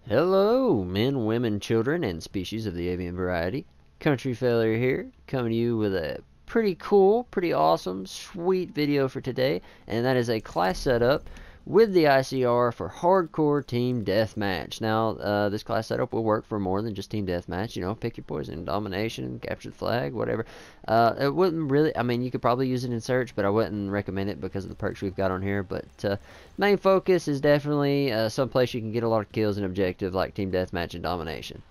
Hello, men, women, children, and species of the avian variety. Country Failure here, coming to you with a pretty cool, pretty awesome, sweet video for today, and that is a class setup with the ICR for Hardcore Team Deathmatch. Now, this class setup will work for more than just Team Deathmatch. You know, pick your poison, domination, capture the flag, whatever. It wouldn't really, I mean, you could probably use it in search, but I wouldn't recommend it because of the perks we've got on here. But main focus is definitely someplace you can get a lot of kills and objective like Team Deathmatch and domination.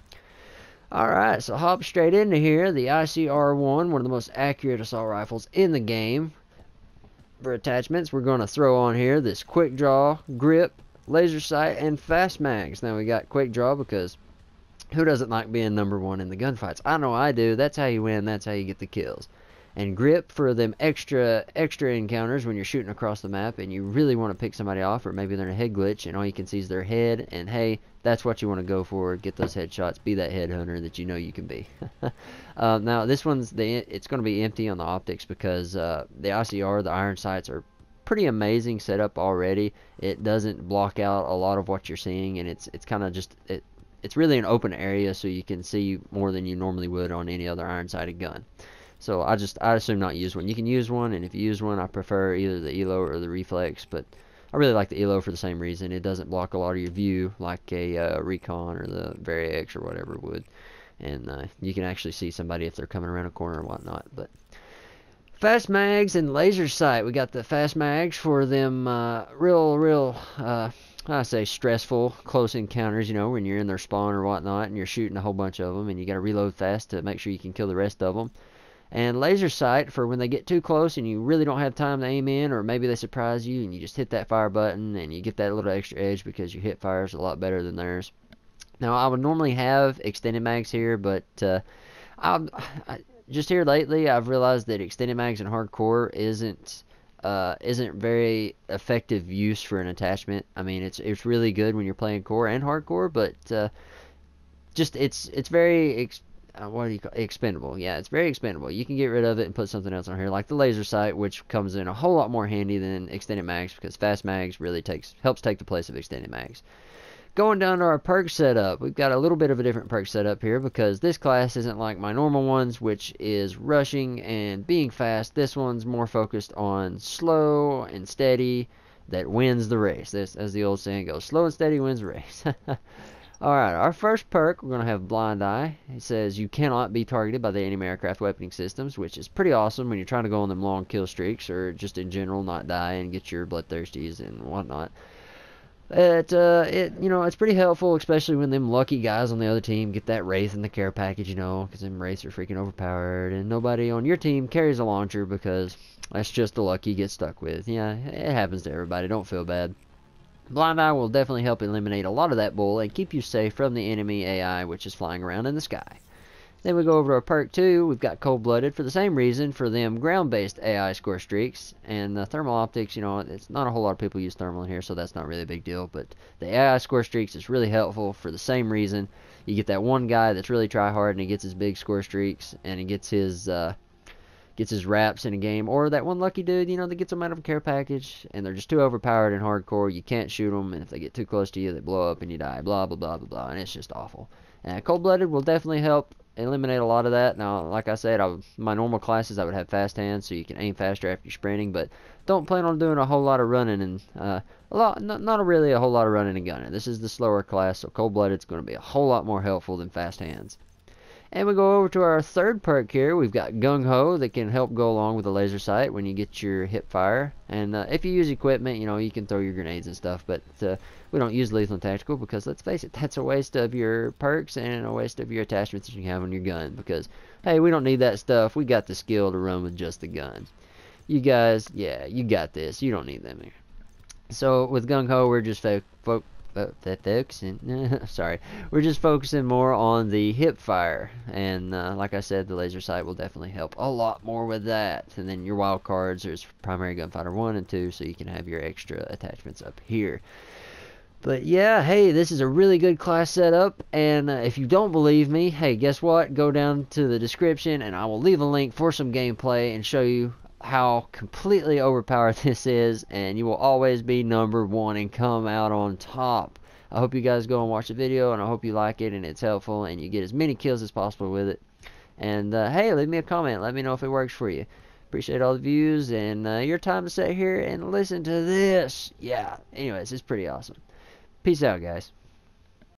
Alright, so hop straight into here. The ICR-1, one of the most accurate assault rifles in the game. For attachments, we're going to throw on here this quick draw, grip, laser sight, and fast mags. Now we got quick draw because who doesn't like being number one in the gunfights? I know I do. That's how you win. That's how you get the kills. And grip for them extra encounters when you're shooting across the map and you really want to pick somebody off, or maybe they're in a head glitch and all you can see is their head, and hey, that's what you want to go for. Get those headshots. Be that headhunter that you know you can be. Now this one's it's going to be empty on the optics because the ICR, the iron sights, are pretty amazing setup already. It doesn't block out a lot of what you're seeing, and it's kind of just it's really an open area, so you can see more than you normally would on any other iron sighted gun. So I assume not use one. You can use one, and if you use one, I prefer either the ELO or the reflex, but I really like the ELO for the same reason. It doesn't block a lot of your view like a Recon or the Vari-X or whatever would, and you can actually see somebody if they're coming around a corner or whatnot. But fast mags and laser sight. We got the fast mags for them real I say stressful close encounters, you know, when you're in their spawn or whatnot and you're shooting a whole bunch of them and you got to reload fast to make sure you can kill the rest of them. And laser sight for when they get too close and you really don't have time to aim in, or maybe they surprise you and you just hit that fire button and you get that little extra edge because your hip fire is a lot better than theirs. Now I would normally have extended mags here, but I just here lately I've realized that extended mags in hardcore isn't very effective use for an attachment. I mean, it's really good when you're playing core and hardcore, but just it's very what do you call it? Expendable. Yeah, it's very expendable. You can get rid of it and put something else on here, like the laser sight, which comes in a whole lot more handy than extended mags because fast mags really helps take the place of extended mags. Going down to our perk setup, we've got a little bit of a different perk setup here because this class isn't like my normal ones, which is rushing and being fast. This one's more focused on slow and steady that wins the race. This, as the old saying goes, slow and steady wins the race. Alright, our first perk, we're going to have Blind Eye. It says you cannot be targeted by the enemy aircraft weaponing systems, which is pretty awesome when you're trying to go on them long kill streaks or just in general not die and get your bloodthirsties and whatnot. You know, it's pretty helpful, especially when them lucky guys on the other team get that Wraith in the care package, you know, because them Wraiths are freaking overpowered, and nobody on your team carries a launcher because that's just the luck you get stuck with. Yeah, it happens to everybody. Don't feel bad. Blind Eye will definitely help eliminate a lot of that bull and keep you safe from the enemy AI, which is flying around in the sky. Then we go over to our perk 2. We've got Cold-Blooded for the same reason, for them ground-based AI score streaks. And the thermal optics, you know, it's not a whole lot of people use thermal in here, so that's not really a big deal. But the AI score streaks is really helpful for the same reason. You get that one guy that's really try-hard and he gets his big score streaks and he gets his wraps in a game, or that one lucky dude, you know, that gets them out of a care package and they're just too overpowered in hardcore. You can't shoot them, and if they get too close to you, they blow up and you die. Blah blah blah blah blah, and it's just awful. And Cold-Blooded will definitely help eliminate a lot of that. Now, like I said, my normal classes I would have fast hands so you can aim faster after you're sprinting, but don't plan on doing a whole lot of running and not really a whole lot of running and gunning. This is the slower class, so Cold-Blooded is going to be a whole lot more helpful than fast hands. And we go over to our third perk here. We've got Gung Ho that can help go along with the laser sight when you get your hip fire. And if you use equipment, you know, you can throw your grenades and stuff. But we don't use lethal and tactical because, let's face it, that's a waste of your perks and a waste of your attachments that you have on your gun. Because, hey, we don't need that stuff. We got the skill to run with just the gun. You guys, yeah, you got this. You don't need them here. So with Gung Ho, we're just sorry, we're just focusing more on the hip fire, and like I said, the laser sight will definitely help a lot more with that. And then your wild cards, there's primary gunfighter 1 and 2, so you can have your extra attachments up here. But yeah, hey, this is a really good class setup, and if you don't believe me, hey, guess what? Go down to the description and I will leave a link for some gameplay and show you how completely overpowered this is, and you will always be number one and come out on top. I hope you guys go and watch the video, and I hope you like it and it's helpful and you get as many kills as possible with it. And hey, leave me a comment. Let me know if it works for you. Appreciate all the views and your time to sit here and listen to this. Yeah, anyways, it's pretty awesome. Peace out, guys.